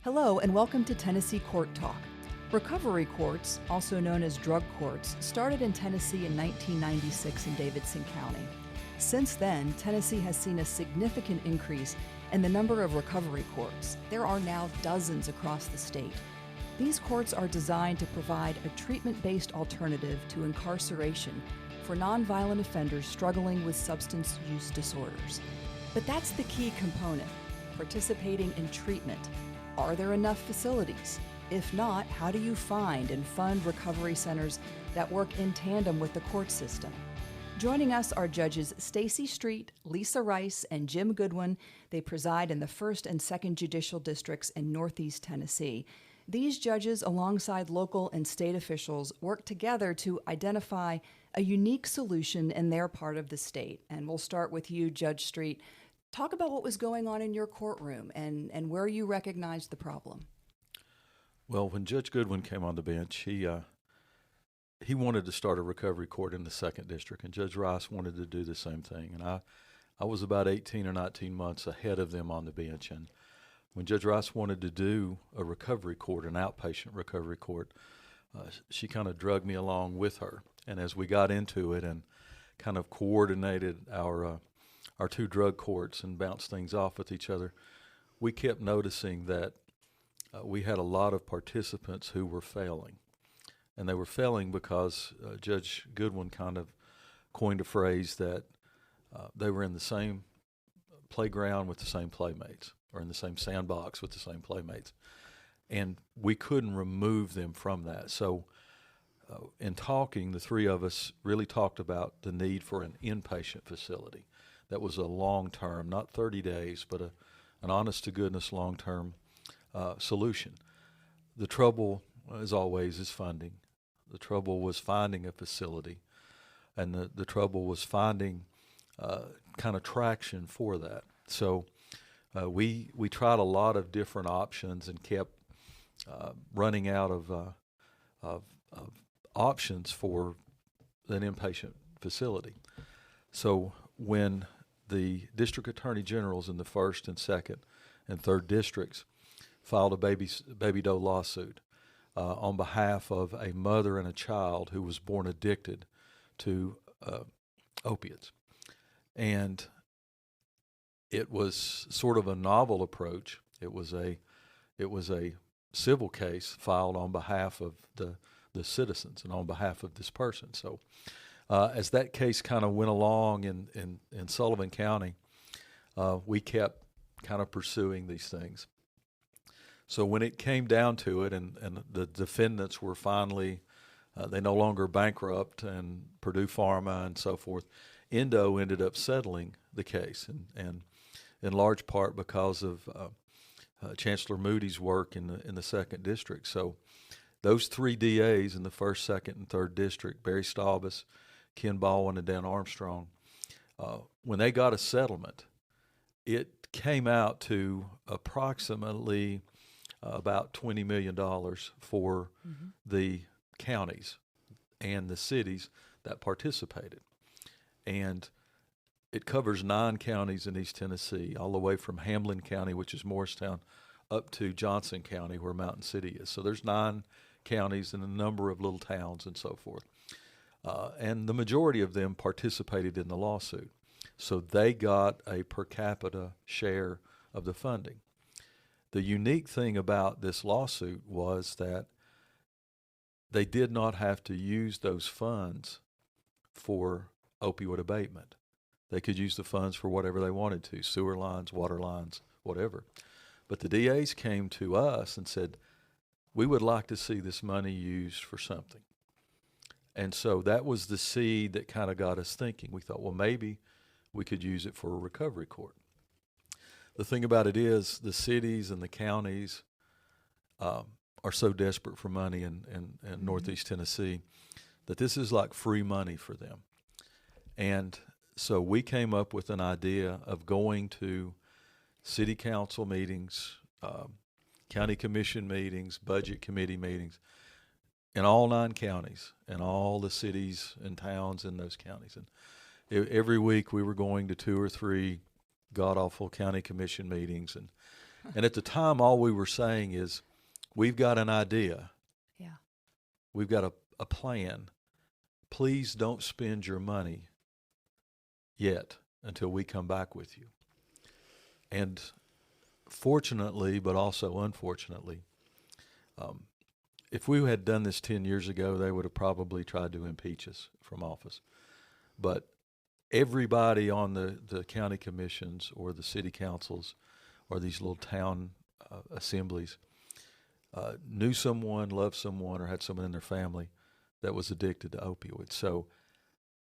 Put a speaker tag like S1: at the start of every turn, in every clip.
S1: Hello, and welcome to Tennessee Court Talk. Recovery courts, also known as drug courts, started in Tennessee in 1996 in Davidson County. Since then, Tennessee has seen a significant increase in the number of recovery courts. There are now dozens across the state. These courts are designed to provide a treatment-based alternative to incarceration for nonviolent offenders struggling with substance use disorders. But that's the key component: participating in treatment. Are there enough facilities? If not, how do you find and fund recovery centers that work in tandem with the court system? Joining us are Judges Stacy Street, Lisa Rice, and Jim Goodwin. They preside in the 1st and 2nd Judicial Districts in Northeast Tennessee. These judges, alongside local and state officials, work together to identify a unique solution in their part of the state. And we'll start with you, Judge Street. Talk about what was going on in your courtroom and where you recognized the problem.
S2: Well, when Judge Goodwin came on the bench, he wanted to start a recovery court in the 2nd District, and Judge Rice wanted to do the same thing. And I was about 18 or 19 months ahead of them on the bench. And when Judge Rice wanted to do a recovery court, an outpatient recovery court, she kind of dragged me along with her. And as we got into it and kind of coordinated our two drug courts and bounced things off with each other, we kept noticing that we had a lot of participants who were failing. And they were failing because Judge Goodwin kind of coined a phrase that they were in the same playground with the same playmates, or in the same sandbox with the same playmates. And we couldn't remove them from that. So in talking, the three of us really talked about the need for an inpatient facility that was a long-term, not 30 days, but an honest-to-goodness long-term solution. The trouble, as always, is funding. The trouble was finding a facility, and the trouble was finding kind of traction for that. So we tried a lot of different options and kept running out of options for an inpatient facility. So when the district attorney generals in the 1st and 2nd and 3rd districts filed a baby doe lawsuit on behalf of a mother and a child who was born addicted to opiates. And it was sort of a novel approach. It was a civil case filed on behalf of the citizens and on behalf of this person. So as that case kind of went along in Sullivan County, we kept kind of pursuing these things. So when it came down to it, and the defendants were finally, they no longer bankrupt, and Purdue Pharma and so forth, Endo ended up settling the case, and in large part because of Chancellor Moody's work in the 2nd District. So those 3 DAs in the 1st, 2nd, and 3rd District, Barry Staubus, Ken Baldwin, and Dan Armstrong, when they got a settlement, it came out to approximately about $20 million for the counties and the cities that participated. And it covers 9 counties in East Tennessee, all the way from Hamlin County, which is Morristown, up to Johnson County, where Mountain City is. So there's 9 counties and a number of little towns and so forth. And the majority of them participated in the lawsuit. So they got a per capita share of the funding. The unique thing about this lawsuit was that they did not have to use those funds for opioid abatement. They could use the funds for whatever they wanted to, sewer lines, water lines, whatever. But the DAs came to us and said, we would like to see this money used for something. And so that was the seed that kind of got us thinking. We thought, well, maybe we could use it for a recovery court. The thing about it is the cities and the counties are so desperate for money in Northeast Tennessee that this is like free money for them. And so we came up with an idea of going to city council meetings, county commission meetings, budget committee meetings in all 9 counties and all the cities and towns in those counties. And every week we were going to 2 or 3 god-awful county commission meetings, and And at the time, all we were saying is, we've got an idea.
S1: Yeah.
S2: We've got a plan. Please don't spend your money yet until we come back with you. And fortunately, but also unfortunately, if we had done this 10 years ago, they would have probably tried to impeach us from office. But everybody on the county commissions or the city councils or these little town assemblies knew someone, loved someone, or had someone in their family that was addicted to opioids. So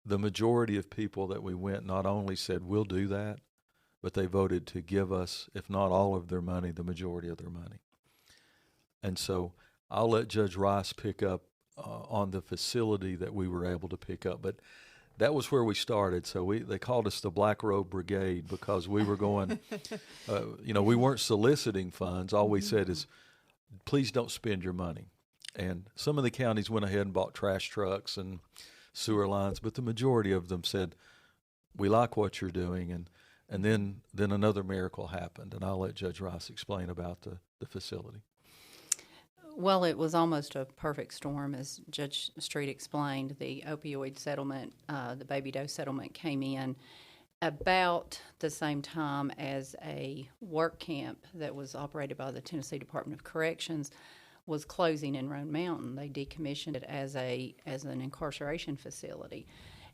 S2: the majority of people that we went not only said, we'll do that, but they voted to give us, if not all of their money, the majority of their money. And so I'll let Judge Rice pick up on the facility that we were able to pick up. But that was where we started. So they called us the Black Robe Brigade because we were going, we weren't soliciting funds. All we said is, please don't spend your money. And some of the counties went ahead and bought trash trucks and sewer lines, but the majority of them said, we like what you're doing. And then another miracle happened, and I'll let Judge Rice explain about the facility.
S3: Well, it was almost a perfect storm, as Judge Street explained. The opioid settlement, the baby dose settlement came in about the same time as a work camp that was operated by the Tennessee Department of Corrections was closing in Roan Mountain. They decommissioned it as an incarceration facility.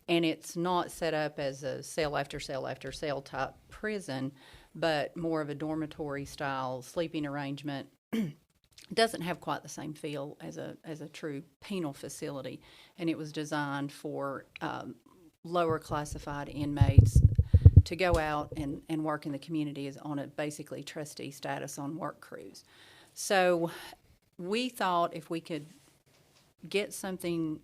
S3: And it's not set up as a cell after cell after cell type prison, but more of a dormitory style sleeping arrangement. Doesn't have quite the same feel as a true penal facility, and it was designed for lower classified inmates to go out and work in the community as on a basically trustee status on work crews. So we thought if we could get something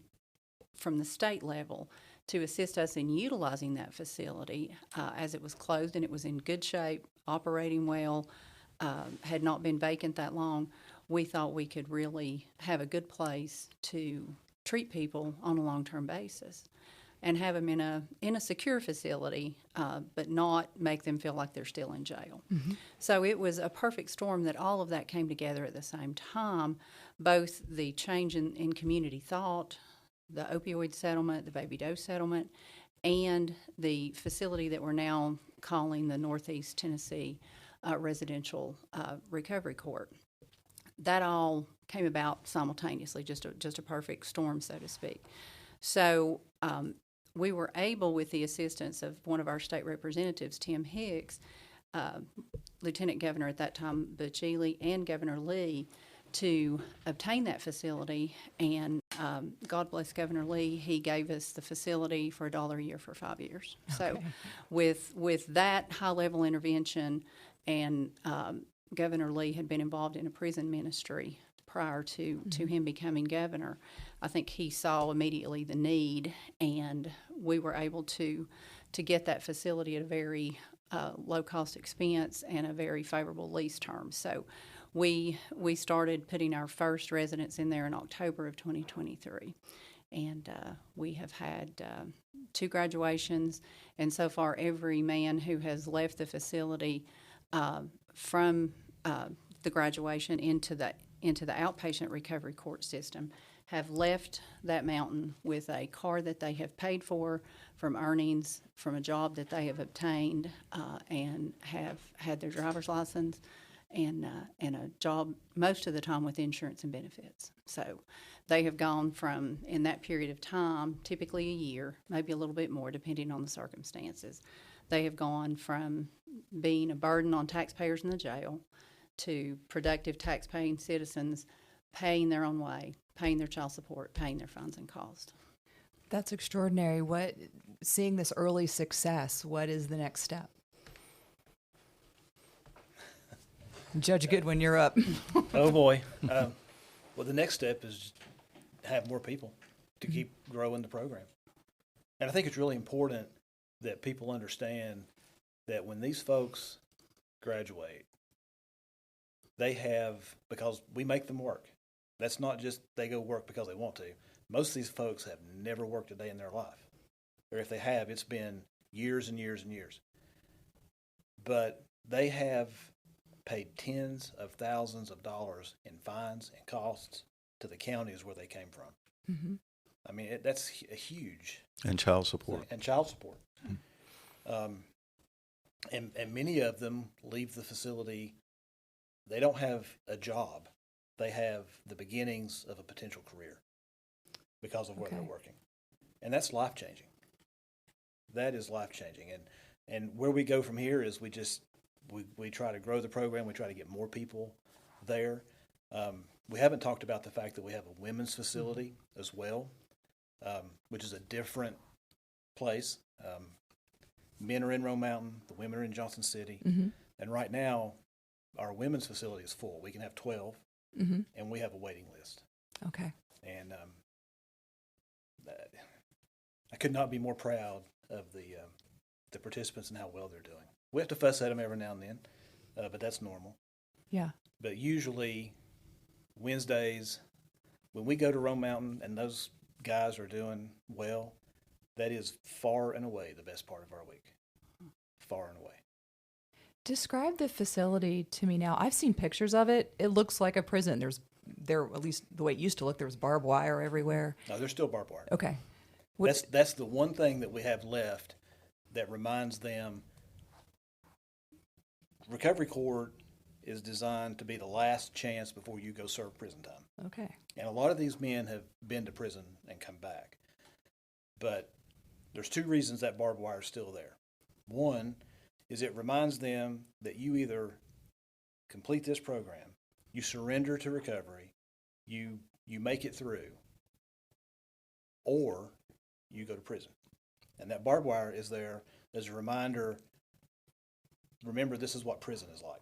S3: from the state level to assist us in utilizing that facility as it was closed and it was in good shape, operating well, had not been vacant that long, we thought we could really have a good place to treat people on a long-term basis and have them in a secure facility, but not make them feel like they're still in jail. Mm-hmm. So it was a perfect storm that all of that came together at the same time, both the change in community thought, the opioid settlement, the baby dose settlement, and the facility that we're now calling the Northeast Tennessee Residential Recovery Court. That all came about simultaneously, just a perfect storm, so to speak. So we were able, with the assistance of one of our state representatives, Tim Hicks, Lieutenant Governor at that time, Butch Ely, and Governor Lee, to obtain that facility. And God bless Governor Lee, he gave us the facility for $1 a year for 5 years. Okay. So with that high-level intervention, and Governor Lee had been involved in a prison ministry prior to him becoming governor. I think he saw immediately the need, and we were able to get that facility at a very low-cost expense and a very favorable lease term. So we started putting our first residents in there in October of 2023, and we have had 2 graduations, and so far every man who has left the facility from the graduation into the outpatient recovery court system have left that mountain with a car that they have paid for from earnings from a job that they have obtained, and have had their driver's license and a job most of the time with insurance and benefits. So they have gone from, in that period of time, typically a year, maybe a little bit more depending on the circumstances, they have gone from being a burden on taxpayers in the jail to productive tax-paying citizens paying their own way, paying their child support, paying their fines and costs.
S1: That's extraordinary. Seeing this early success, what is the next step? Judge Goodwin, you're up.
S4: Oh, boy. Well, the next step is to have more people to keep growing the program. And I think it's really important that people understand that when these folks graduate, they have, because we make them work. That's not just they go work because they want to. Most of these folks have never worked a day in their life. Or if they have, it's been years and years and years. But they have paid tens of thousands of dollars in fines and costs to the counties where they came from.
S1: Mm-hmm.
S4: I mean, that's a huge.
S2: And child support.
S4: And child support. And many of them leave the facility. They don't have a job. They have the beginnings of a potential career because of where they're working. And that's life-changing. That is life-changing. And where we go from here is we try to grow the program. We try to get more people there. We haven't talked about the fact that we have a women's facility as well, which is a different place. Men are in Rome Mountain. The women are in Johnson City.
S1: Mm-hmm.
S4: And right now, our women's facility is full. We can have 12, and we have a waiting list.
S1: Okay.
S4: And I could not be more proud of the participants and how well they're doing. We have to fuss at them every now and then, but that's normal.
S1: Yeah.
S4: But usually Wednesdays, when we go to Rome Mountain and those guys are doing well, that is far and away the best part of our week. Far and away.
S1: Describe the facility to me now. I've seen pictures of it. It looks like a prison. There, at least the way it used to look, there was barbed wire everywhere.
S4: No, there's still barbed wire.
S1: Okay.
S4: That's the one thing that we have left that reminds them recovery court is designed to be the last chance before you go serve prison time.
S1: Okay.
S4: And a lot of these men have been to prison and come back. But there's two reasons that barbed wire is still there. One is it reminds them that you either complete this program, you surrender to recovery, you make it through, or you go to prison. And that barbed wire is there as a reminder, remember this is what prison is like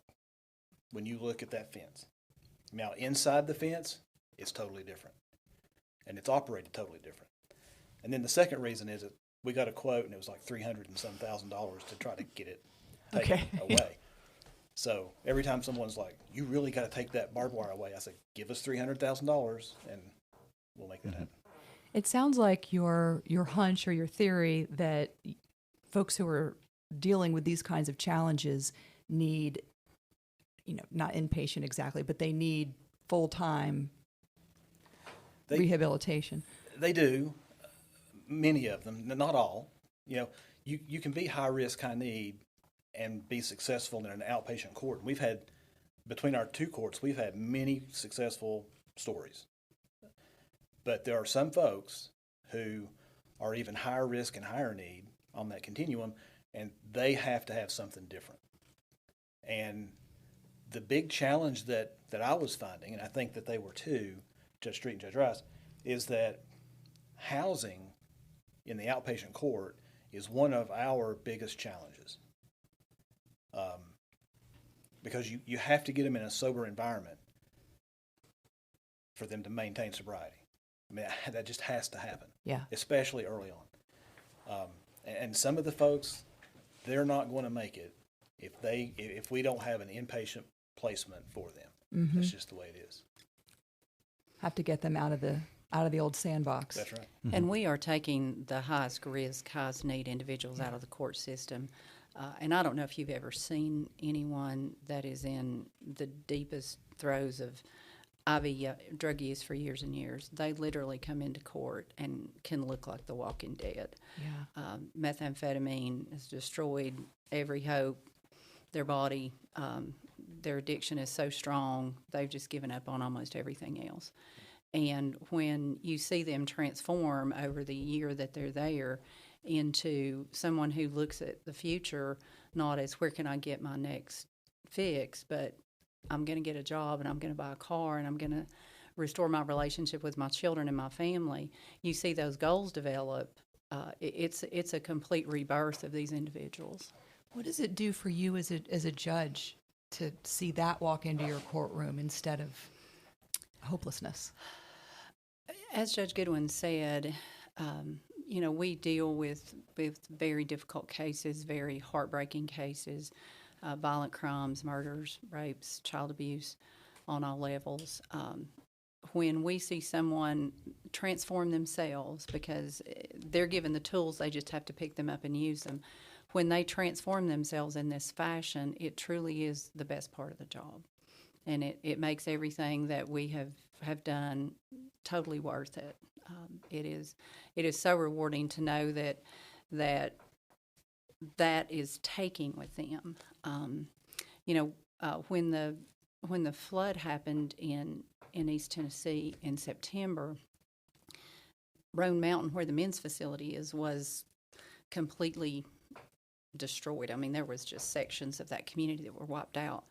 S4: when you look at that fence. Now inside the fence, it's totally different. And it's operated totally different. And then the second reason is that we got a quote and it was like $300,000 and some to try to get it taken away. So every time someone's like, you really got to take that barbed wire away, I say, give us $300,000 and we'll make that happen.
S1: It sounds like your hunch or your theory that folks who are dealing with these kinds of challenges need, not inpatient exactly, but they need full-time rehabilitation.
S4: They do. Many of them, not all. You can be high risk, high need, and be successful in an outpatient court. We've had, between our two courts, we've had many successful stories. But there are some folks who are even higher risk and higher need on that continuum, and they have to have something different. And the big challenge that I was finding, and I think that they were too, Judge Street and Judge Rice, is that housing in the outpatient court is one of our biggest challenges. Because you have to get them in a sober environment for them to maintain sobriety. I mean, that just has to happen.
S1: Yeah. Especially
S4: early on. And some of the folks, they're not going to make it if we don't have an inpatient placement for them. Mm-hmm. That's just the way it is.
S1: Have to get them out of the old sandbox.
S4: That's right.
S3: Mm-hmm. And we are taking the highest risk, highest need individuals out of the court system. And I don't know if you've ever seen anyone that is in the deepest throes of IV drug use for years and years. They literally come into court and can look like the walking dead.
S1: Yeah.
S3: Methamphetamine has destroyed every hope. Their body, their addiction is so strong, they've just given up on almost everything else. And when you see them transform over the year that they're there into someone who looks at the future not as where can I get my next fix, but I'm going to get a job and I'm going to buy a car and I'm going to restore my relationship with my children and my family. You see those goals develop. It's a complete rebirth of these individuals.
S1: What does it do for you as a judge to see that walk into your courtroom instead of hopelessness?
S3: As Judge Goodwin said, we deal with very difficult cases, very heartbreaking cases, violent crimes, murders, rapes, child abuse on all levels. When we see someone transform themselves because they're given the tools, they just have to pick them up and use them. when they transform themselves in this fashion, it truly is the best part of the job. And it makes everything that we have done totally worth it. It is so rewarding to know that is taking with them. When the flood happened in East Tennessee in September, Roan Mountain, where the men's facility is, was completely destroyed. I mean, there was just sections of that community that were wiped out.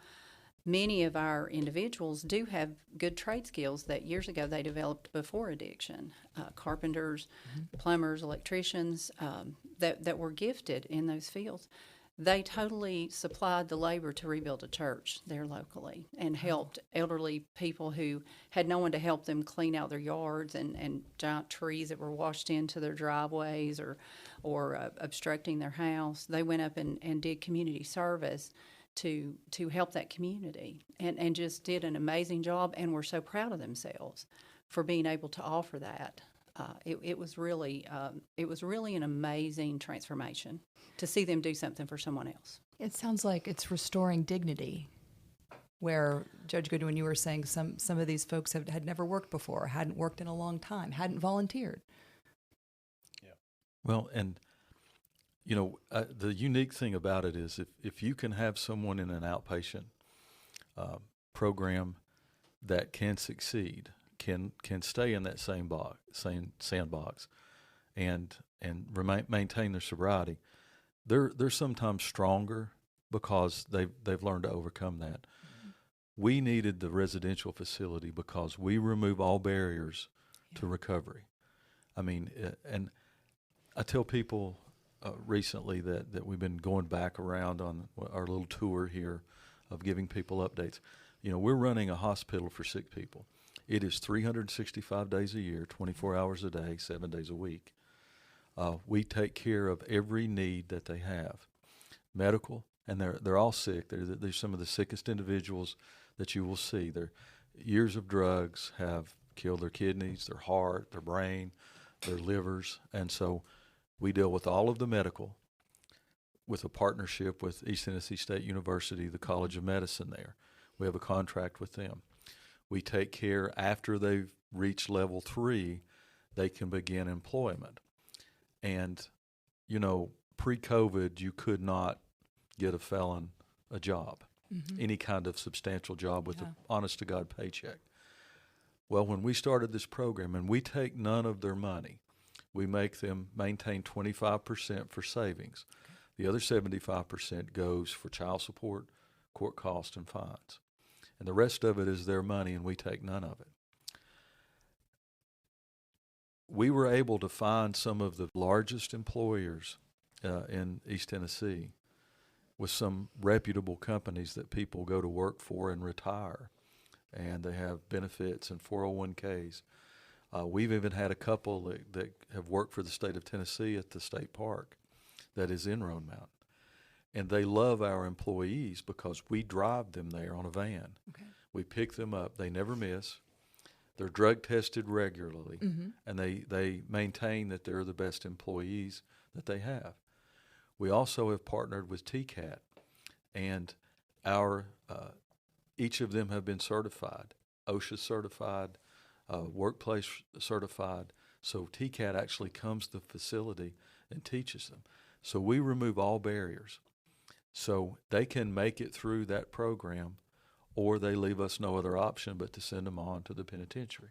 S3: Many of our individuals do have good trade skills that years ago they developed before addiction. Carpenters, plumbers, electricians that were gifted in those fields. They totally supplied the labor to rebuild a church there locally and helped elderly people who had no one to help them clean out their yards and giant trees that were washed into their driveways or obstructing their house. They went up and did community service to help that community and just did an amazing job and were so proud of themselves for being able to offer that. It was really an amazing transformation to see them do something for someone else.
S1: It sounds like it's restoring dignity, where, Judge Goodwin, you were saying some of these folks had never worked before, hadn't worked in a long time, hadn't volunteered.
S4: Yeah.
S2: Well, and the unique thing about it is if you can have someone in an outpatient program that can succeed, can stay in that same sandbox, and maintain their sobriety, they're sometimes stronger because they've learned to overcome that. Mm-hmm. We needed the residential facility because we remove all barriers to recovery. I mean, and I tell people recently that we've been going back around on our little tour here of giving people updates. We're running a hospital for sick people. It is 365 days a year, 24 hours a day, 7 days a week. We take care of every need that they have, medical, and they're all sick. They're some of the sickest individuals that you will see. Their years of drugs have killed their kidneys, their heart, their brain, their livers, and so we deal with all of the medical with a partnership with East Tennessee State University, the College of Medicine there. We have a contract with them. We take care after they've reached level 3, they can begin employment. And, pre-COVID, you could not get a felon a job, any kind of substantial job with an honest-to-God paycheck. Well, when we started this program, and we take none of their money, we make them maintain 25% for savings. Okay. The other 75% goes for child support, court costs, and fines. And the rest of it is their money, and we take none of it. We were able to find some of the largest employers in East Tennessee with some reputable companies that people go to work for and retire, and they have benefits and 401ks. We've even had a couple that have worked for the state of Tennessee at the state park that is in Roan Mountain. And they love our employees because we drive them there on a van. Okay. We pick them up. They never miss. They're drug tested regularly, and they maintain that they're the best employees that they have. We also have partnered with TCAT, and our each of them have been certified, OSHA certified, workplace certified. So TCAT actually comes to the facility and teaches them. So we remove all barriers. So they can make it through that program, or they leave us no other option but to send them on to the penitentiary.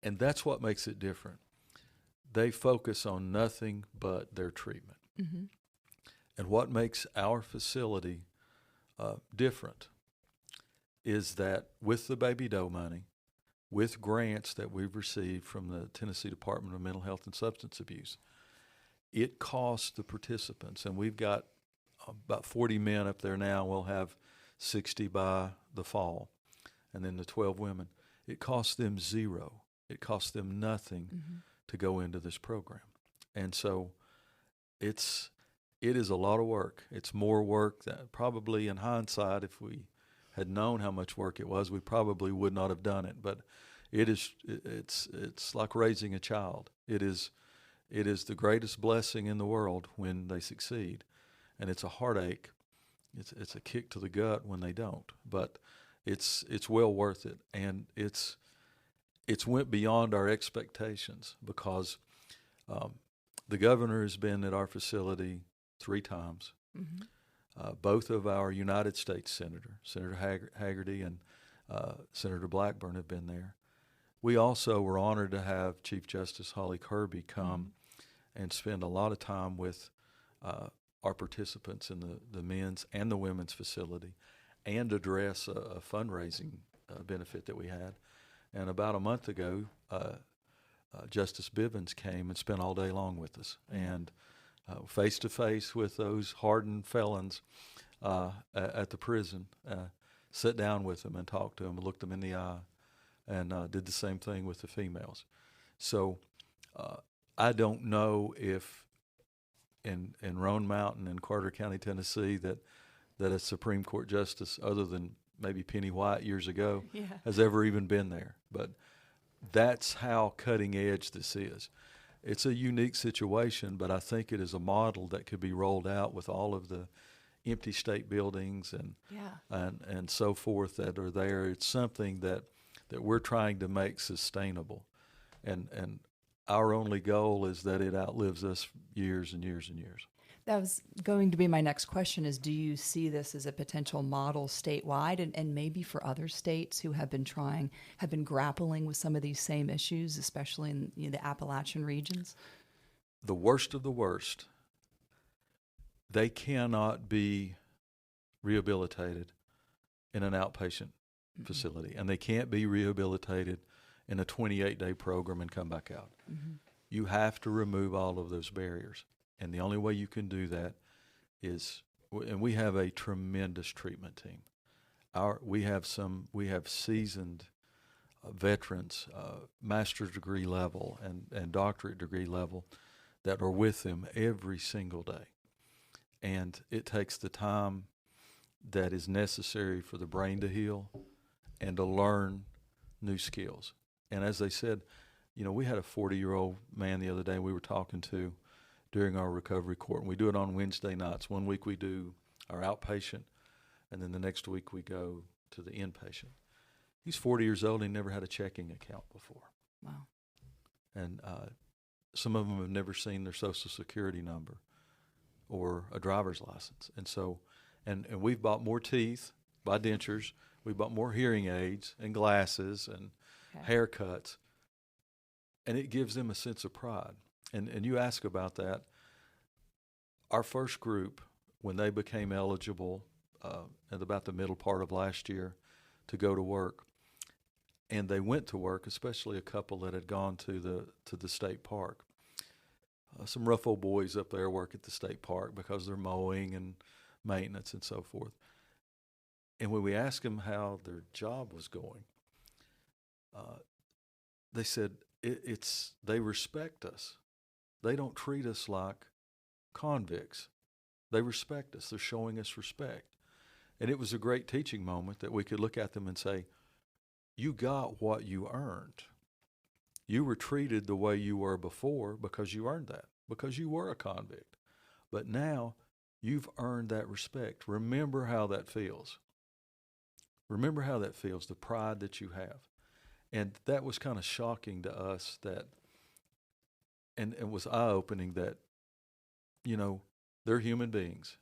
S2: And that's what makes it different. They focus on nothing but their treatment. Mm-hmm. And what makes our facility different is that with the baby doe money, with grants that we've received from the Tennessee Department of Mental Health and Substance Abuse, it costs the participants, and we've got about 40 men up there now. We'll have 60 by the fall, and then the 12 women. It costs them zero. It costs them nothing to go into this program. And so it is a lot of work. It's more work that probably in hindsight, if we had known how much work it was, we probably would not have done it. But it's like raising a child. It is the greatest blessing in the world when they succeed. and it's a heartache. It's a kick to the gut when they don't, but it's well worth it, and it's went beyond our expectations because the governor has been at our facility 3 times. Both of our United States Senator Haggerty and Senator Blackburn have been there. We also were honored to have Chief Justice Holly Kirby come and spend a lot of time with our participants in the men's and the women's facility and address a fundraising benefit that we had. And about a month ago, Justice Bivens came and spent all day long with us, and face-to-face with those hardened felons at the prison, sat down with them and talked to them and looked them in the eye, and did the same thing with the females. So I don't know if in Roan Mountain in Carter County, Tennessee, that a Supreme Court justice, other than maybe Penny White years ago, has ever even been there. But that's how cutting edge this is. It's a unique situation, but I think it is a model that could be rolled out with all of the empty state buildings and so forth that are there. It's something that we're trying to make sustainable, and our only goal is that it outlives us years and years and years.
S1: That was going to be my next question, is do you see this as a potential model statewide and maybe for other states who have been grappling with some of these same issues, especially in the Appalachian regions?
S2: The worst of the worst, they cannot be rehabilitated in an outpatient facility, and they can't be rehabilitated in a 28-day program and come back out. You have to remove all of those barriers. And the only way you can do that is, and we have a tremendous treatment team. We have seasoned veterans, master's degree level and doctorate degree level, that are with them every single day. And it takes the time that is necessary for the brain to heal and to learn new skills. And as they said, we had a 40-year-old man the other day we were talking to during our recovery court, and we do it on Wednesday nights. One week we do our outpatient, and then the next week we go to the inpatient. He's 40 years old and he never had a checking account before.
S1: Wow.
S2: And some of them have never seen their Social Security number or a driver's license. And so, and we've bought more teeth by dentures. We bought more hearing aids and glasses and haircuts. And it gives them a sense of pride. And you ask about that. Our first group, when they became eligible at about the middle part of last year to go to work, and they went to work, especially a couple that had gone to the state park. Some rough old boys up there work at the state park because they're mowing and maintenance and so forth. And when we asked them how their job was going, they said they respect us. They don't treat us like convicts. They respect us. They're showing us respect. And it was a great teaching moment that we could look at them and say, you got what you earned. You were treated the way you were before because you earned that, because you were a convict. But now you've earned that respect. Remember how that feels. Remember how that feels, the pride that you have. And that was kind of shocking to us, that, and it was eye-opening that, they're human beings.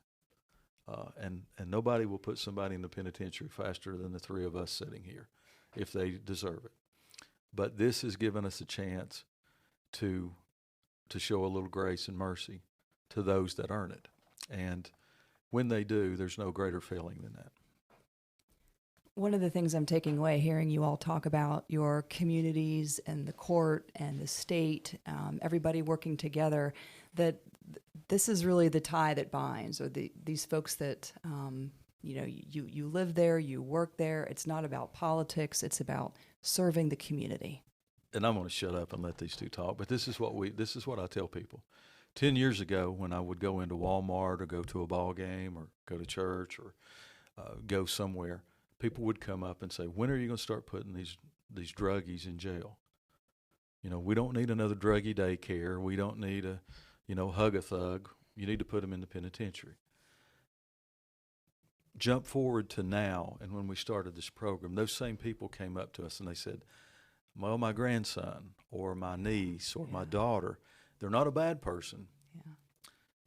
S2: And nobody will put somebody in the penitentiary faster than the 3 of us sitting here if they deserve it. But this has given us a chance to show a little grace and mercy to those that earn it. And when they do, there's no greater feeling than that.
S1: One of the things I'm taking away, hearing you all talk about your communities and the court and the state, everybody working together, that this is really the tie that binds, or these folks that, you live there, you work there. It's not about politics. It's about serving the community.
S2: And I'm going to shut up and let these two talk, but this is what I tell people. 10 years ago, when I would go into Walmart or go to a ball game or go to church or go somewhere, people would come up and say, when are you going to start putting these druggies in jail? We don't need another druggie daycare. We don't need hug a thug. You need to put them in the penitentiary. jump forward to now, and when we started this program, those same people came up to us and they said, well, my grandson or my niece or my daughter, they're not a bad person,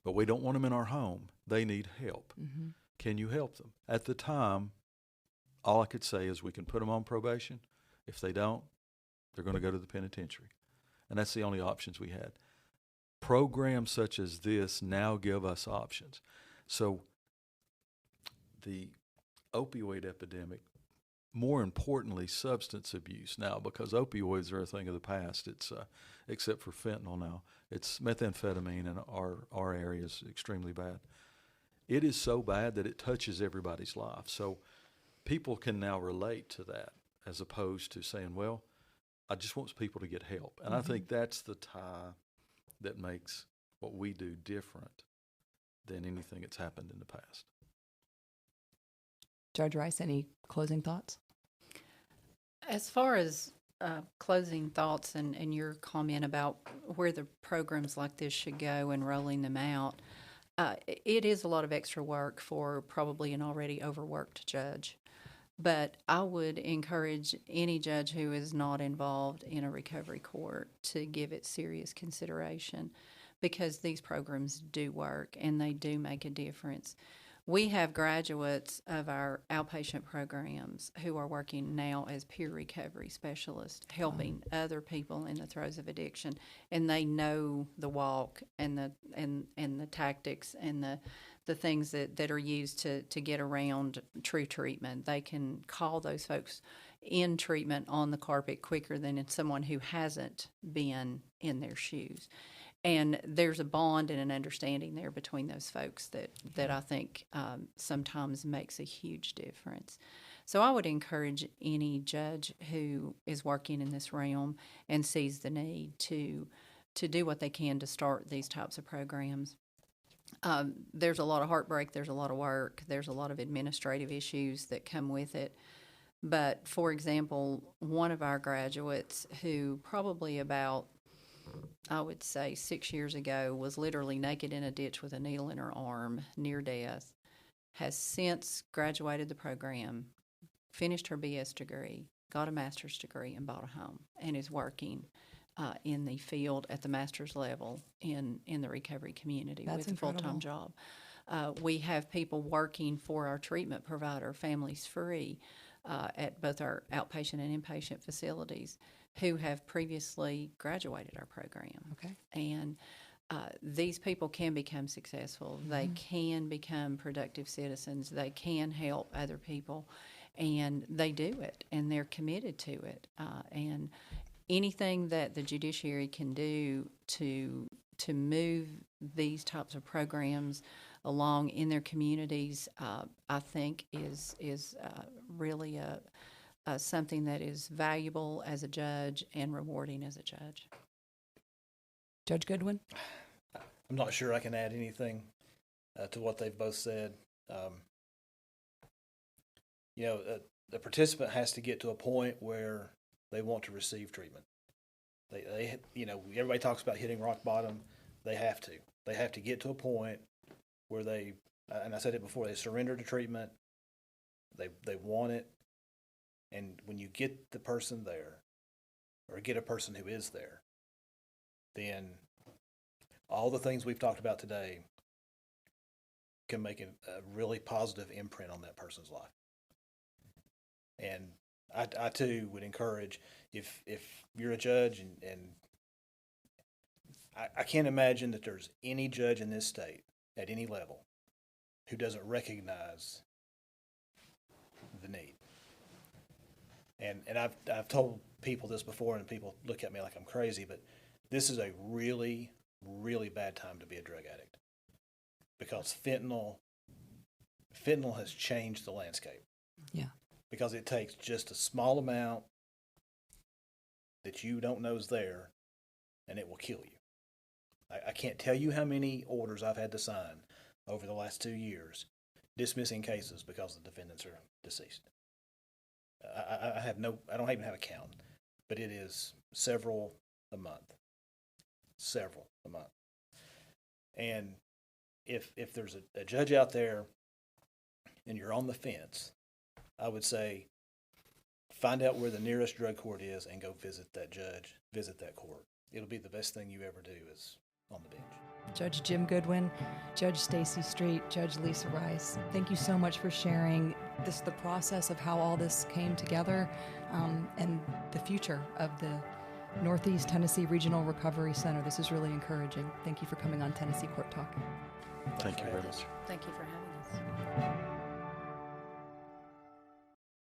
S2: but we don't want them in our home. They need help.
S1: Mm-hmm.
S2: Can you help them? At the time, all I could say is we can put them on probation. If they don't, they're going to go to the penitentiary. And that's the only options we had. Programs such as this now give us options. So the opioid epidemic, more importantly, substance abuse now, because opioids are a thing of the past. It's except for fentanyl now. It's methamphetamine in our area is extremely bad. It is so bad that it touches everybody's life. So people can now relate to that as opposed to saying, well, I just want people to get help. And I think that's the tie that makes what we do different than anything that's happened in the past.
S1: Judge Rice, any closing thoughts?
S3: As far as closing thoughts and your comment about where the programs like this should go and rolling them out, it is a lot of extra work for probably an already overworked judge. But I would encourage any judge who is not involved in a recovery court to give it serious consideration, because these programs do work and they do make a difference. We have graduates of our outpatient programs who are working now as peer recovery specialists, helping other people in the throes of addiction, and they know the walk and the tactics and the things that are used to get around true treatment. They can call those folks in treatment on the carpet quicker than someone who hasn't been in their shoes. And there's a bond and an understanding there between those folks that I think sometimes makes a huge difference. So I would encourage any judge who is working in this realm and sees the need to do what they can to start these types of programs. There's a lot of heartbreak, there's a lot of work, there's a lot of administrative issues that come with it. But, for example, one of our graduates who probably about, I would say 6 years ago, was literally naked in a ditch with a needle in her arm, near death, has since graduated the program, finished her BS degree, got a master's degree, and bought a home, and is working in the field at the master's level in the recovery community.
S1: That's
S3: with
S1: incredible.
S3: A full-time job. We have people working for our treatment provider, Families Free, at both our outpatient and inpatient facilities, who have previously graduated our program.
S1: Okay.
S3: And these people can become successful. They can become productive citizens. They can help other people, and they do it, and they're committed to it. And anything that the judiciary can do to move these types of programs along in their communities, I think is really something that is valuable as a judge and rewarding as a judge.
S1: Judge Goodwin?
S4: I'm not sure I can add anything to what they've both said. The participant has to get to a point where they want to receive treatment. They everybody talks about hitting rock bottom. They have to. They have to get to a point where they, and I said it before, they surrender to treatment. They want it. And when you get the person there, or get a person who is there, then all the things we've talked about today can make a really positive imprint on that person's life. And I too would encourage, if you're a judge, and I can't imagine that there's any judge in this state at any level who doesn't recognize the need. And I've told people this before, and people look at me like I'm crazy, but this is a really, really bad time to be a drug addict, because fentanyl has changed the landscape.
S1: Yeah.
S4: Because it takes just a small amount that you don't know is there, and it will kill you. I can't tell you how many orders I've had to sign over the last 2 years dismissing cases because the defendants are deceased. I don't even have a count, but it is several a month. And if there's a judge out there and you're on the fence, I would say find out where the nearest drug court is and go visit that judge, visit that court. It'll be the best thing you ever do is on the bench.
S1: Judge Jim Goodwin, Judge Stacy Street, Judge Lisa Rice, thank you so much for sharing the process of how all this came together, and the future of the Northeast Tennessee Regional Recovery Center. This is really encouraging. Thank you for coming on Tennessee Court Talk.
S2: Thank you very much.
S3: Thank you for having us.